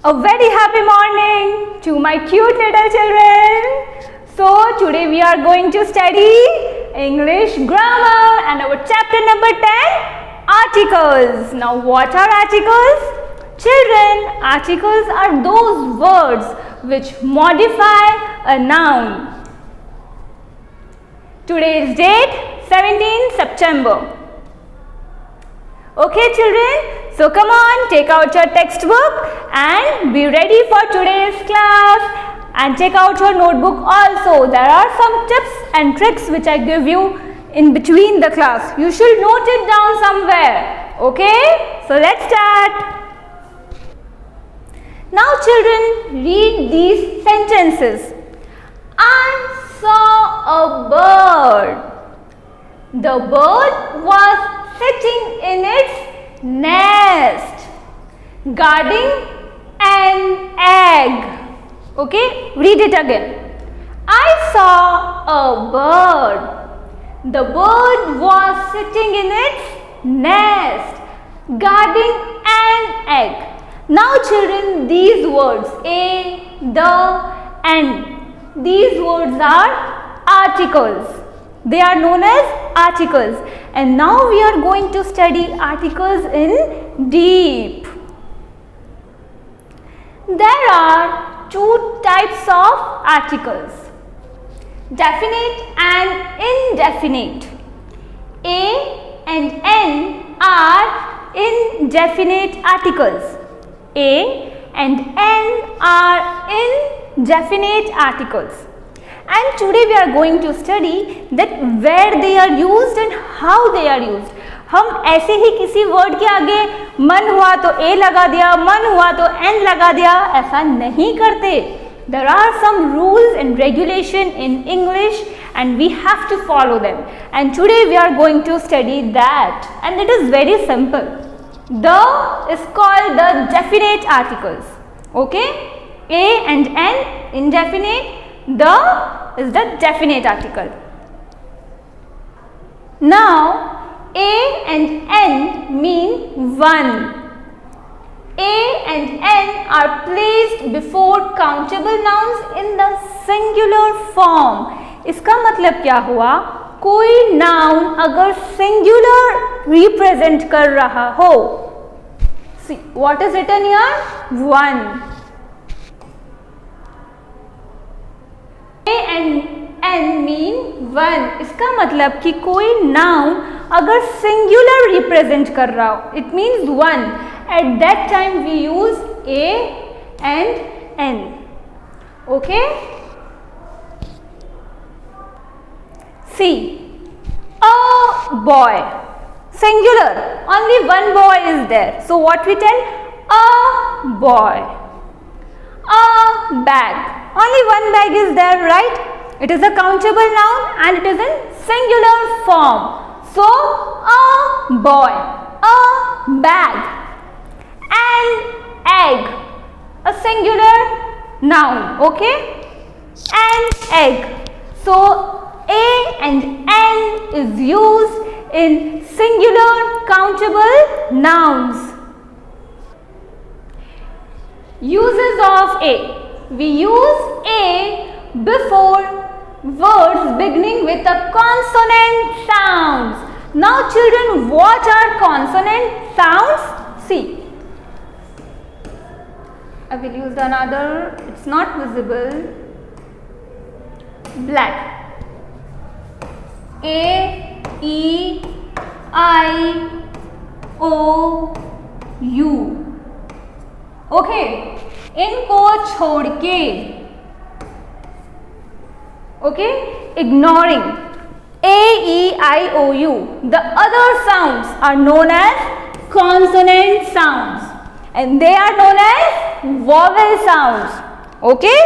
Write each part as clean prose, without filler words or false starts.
A very happy morning to my cute little children. So today we are going to study English grammar and our chapter number 10, articles. Now what are articles? Children, articles are those words which modify a noun. Today's date 17 September. Okay children, so come on, take out your textbook and be ready for today's class, and take out your notebook also. There are some tips and tricks which I give you in between the class. You should note it down somewhere. Okay, so let's start. Now children, read these sentences. I saw a bird. The bird was sitting in its nest, guarding an egg. Okay, read it again. I saw a bird. The bird was sitting in its nest, guarding an egg. Now children, these words, a, the, and, these words are articles. They are known as articles. And now we are going to study articles in deep. There are two types of articles, definite and indefinite. A and N are indefinite articles. A and N are indefinite articles. And today we are going to study that where they are used and how they are used. हम ऐसे ही किसी word के आगे मन हुआ तो ए लगा दिया, मन हुआ तो एन लगा दिया, ऐसा नहीं करते. There are some rules and regulation in English and we have to follow them. And today we are going to study that. And it is very simple. The is called the definite articles. Okay? A and N indefinite. The is the definite article. Now, A and N mean one. A and N are placed before countable nouns in the singular form. इसका मतलब क्या हुआ? कोई noun अगर singular represent कर रहा हो. See, what is written here? One. A and N mean one. इसका मतलब कि कोई noun अगर singular represent कर रहा हो, it means one. At that time we use A and N. Okay? See, a boy, singular, only one boy is there. So what we tell? A boy. A bag. Only one bag is there, right? It is a countable noun and it is in singular form. So, a boy, a bag, an egg, a singular noun, okay? An egg. So, A and N is used in singular countable nouns. Uses of A. We use A before words beginning with a consonant sounds. Now children, what are consonant sounds? See, I will use another, it's not visible, black. A, E, I, O, U. Okay, इनको छोड़ के, okay, ignoring A, E, I, O, U. The other sounds are known as consonant sounds and they are known as vowel sounds. Okay,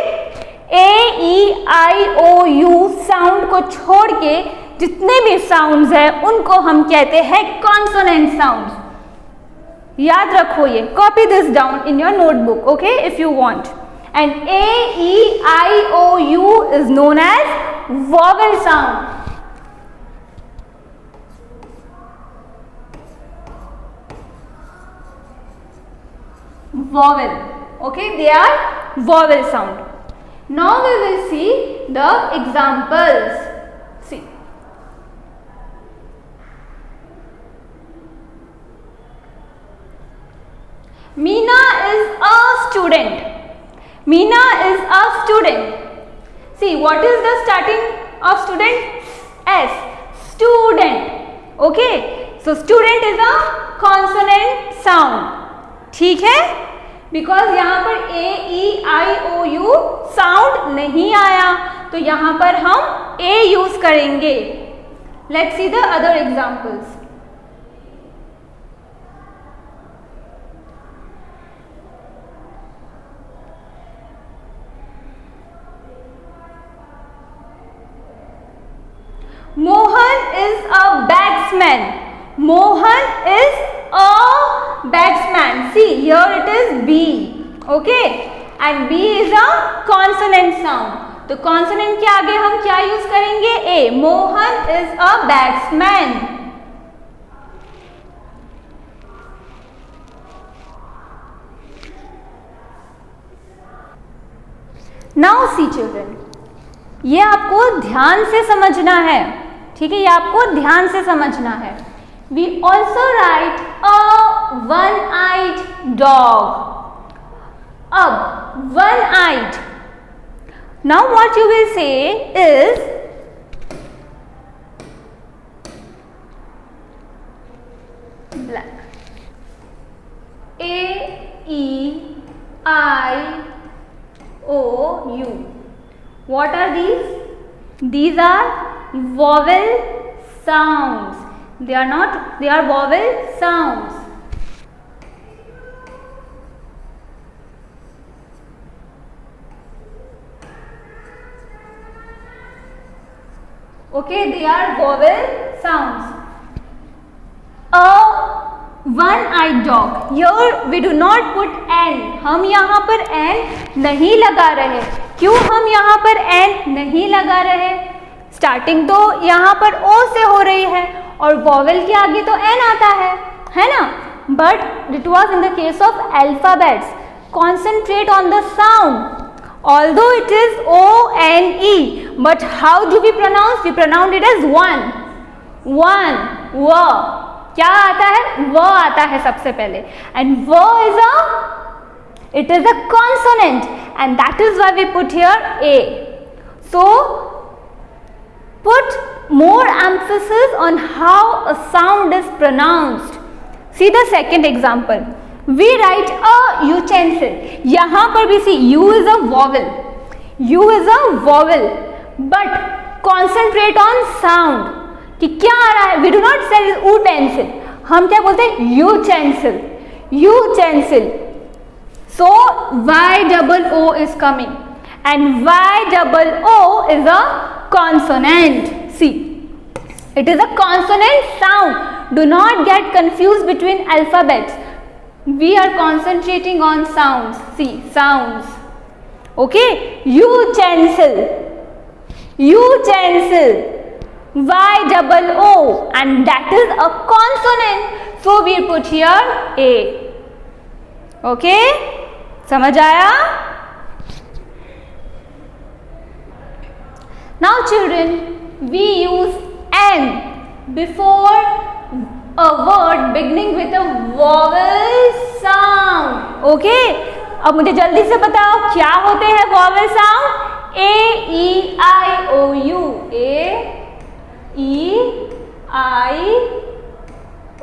A, E, I, O, U sound को छोड़ के जितने भी sounds हैं उनको हम कहते हैं consonant sounds. याद रखो ये, copy this down in your notebook, okay, if you want. And A, E, I, O, U is known as vowel sound. Vowel. Okay, they are vowel sound. Now we will see the examples. See. Meena is a student. Meena is a student. See, what is the starting of student? S. Student. Okay. So, student is a consonant sound. ठीक है? Because यहाँ पर A, E, I, O, U sound नहीं आया, तो यहाँ पर हम A use करेंगे. Let's see the other examples. Mohan is a batsman. Mohan is a batsman. See, here it is B. Okay. And B is a consonant sound. तो consonant के आगे हम क्या use करेंगे? A. Mohan is a batsman. Now see children. ये आपको ध्यान से समझना है. ठीक है, ये आपको ध्यान से समझना है. We also write a one-eyed dog. अब one-eyed. Now what you will say is black. A E I O U. What are these? These are vowel sounds. They are not, they are vowel sounds. Okay, they are vowel sounds. A one-eyed dog. Here we do not put N. हम यहाँ पर N नहीं लगा रहे. क्यों हम यहाँ पर N नहीं लगा रहे? स्टार्टिंग तो यहाँ पर O से हो रही है और वॉवेल के आगे तो N आता है ना? But it was in the case of alphabets. Concentrate on the sound. Although it is O-N-E, but how do we pronounce? We pronounce it as one. One. W. क्या आता है? व आता है सबसे पहले. And व it is a consonant, and that is why we put here A. So put more emphasis on how a sound is pronounced. See the second example. We write a utensil. यहाँ पर भी see U is a vowel. U is a vowel. But concentrate on sound. कि क्या आ रहा है? We do not say utensil. हम क्या बोलते हैं? utensil. Utensil. So Y double O is coming, and Y double O is a consonant. See, it is a consonant sound. Do not get confused between alphabets. We are concentrating on sounds. See, sounds. Okay, utensil. Utensil. Y double O, and that is a consonant. So we put here A. Okay. समझ आया? Now children, we use N before a word beginning with a vowel sound. Okay? अब मुझे जल्दी से बताओ क्या होते हैं vowel sound? A, E, I, O, U. A, E, I,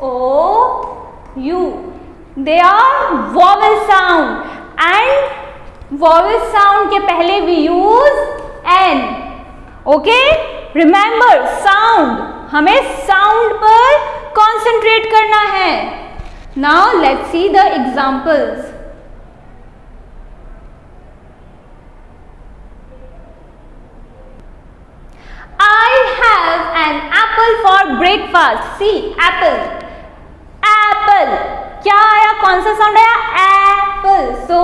O, U. They are vowel sound. And vowel sound के पहले we use N. Okay? Remember, sound. हमें sound पर concentrate करना है. Now let's see the examples. I have an apple for breakfast. See, apple. Apple. क्या आया? कौन सा साउंड आया? Apple. So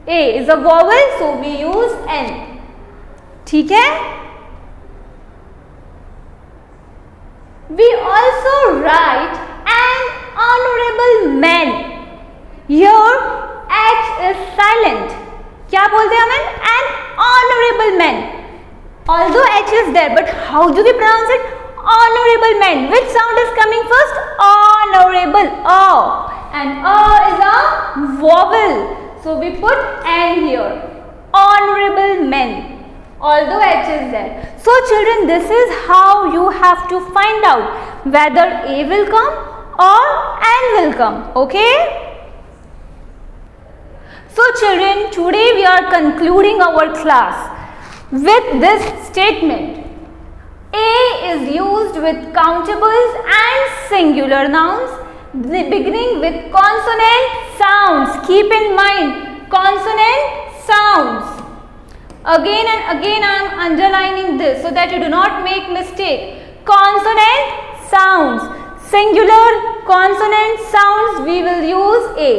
A is a vowel, so we use N. ठीक है? We also write an honorable man. Here H is silent. क्या बोलते हैं हमें? An honorable man. Although H is there, but how do we pronounce it? Honorable man. Which sound is coming first? Honorable. O. And O is a vowel. So we put N here. Honorable men. Although H is there. So children, this is how you have to find out whether A will come or N will come. Okay? So children, today we are concluding our class with this statement. A is used with countables and singular nouns beginning with consonant sounds. Keep in mind, consonant sounds. Again and again I am underlining this so that you do not make mistake. Consonant sounds. Singular consonant sounds we will use A.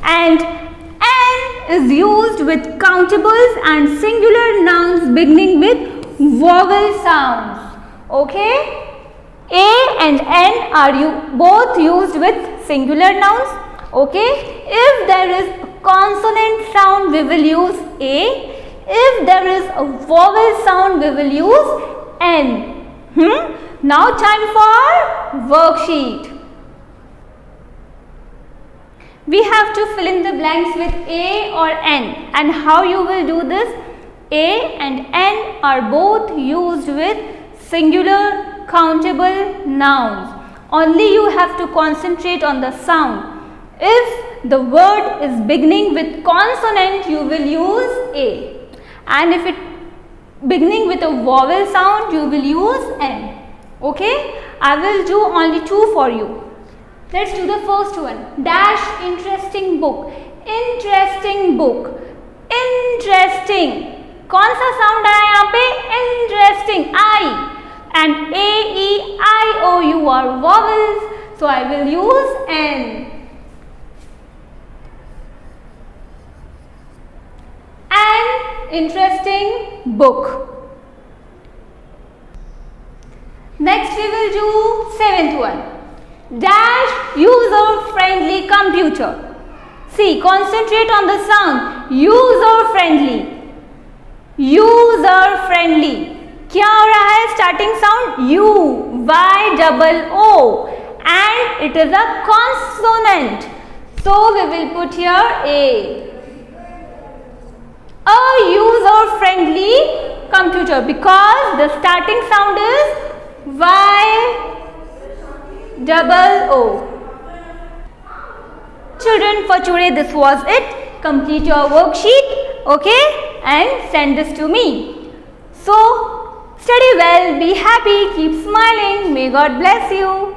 And N is used with countables and singular nouns beginning with vowel sounds. Okay? A and N are both used with singular nouns. Okay? If there is a consonant sound, we will use A. If there is a vowel sound, we will use N. Now time for worksheet. We have to fill in the blanks with A or N, and how you will do this? A and N are both used with singular countable nouns. Only you have to concentrate on the sound. If the word is beginning with consonant, you will use A, and if it beginning with a vowel sound, you will use N. Okay? I will do only two for you. Let's do the first one. Dash interesting book. Interesting book. Interesting. कौन सा sound आया यहाँ पे? Interesting. I. And A, E, I, O, U are vowels. So I will use N. An interesting book. Next we will do seventh one. Dash user friendly computer. See, concentrate on the sound. User friendly. User friendly. क्या हो रहा है? Starting sound U, Y double O, and it is a consonant. So we will put here A. A user friendly computer, because the starting sound is Y double O. Children, for today this was it. Complete your worksheet, okay, and send this to me. So study well, be happy, keep smiling. May God bless you.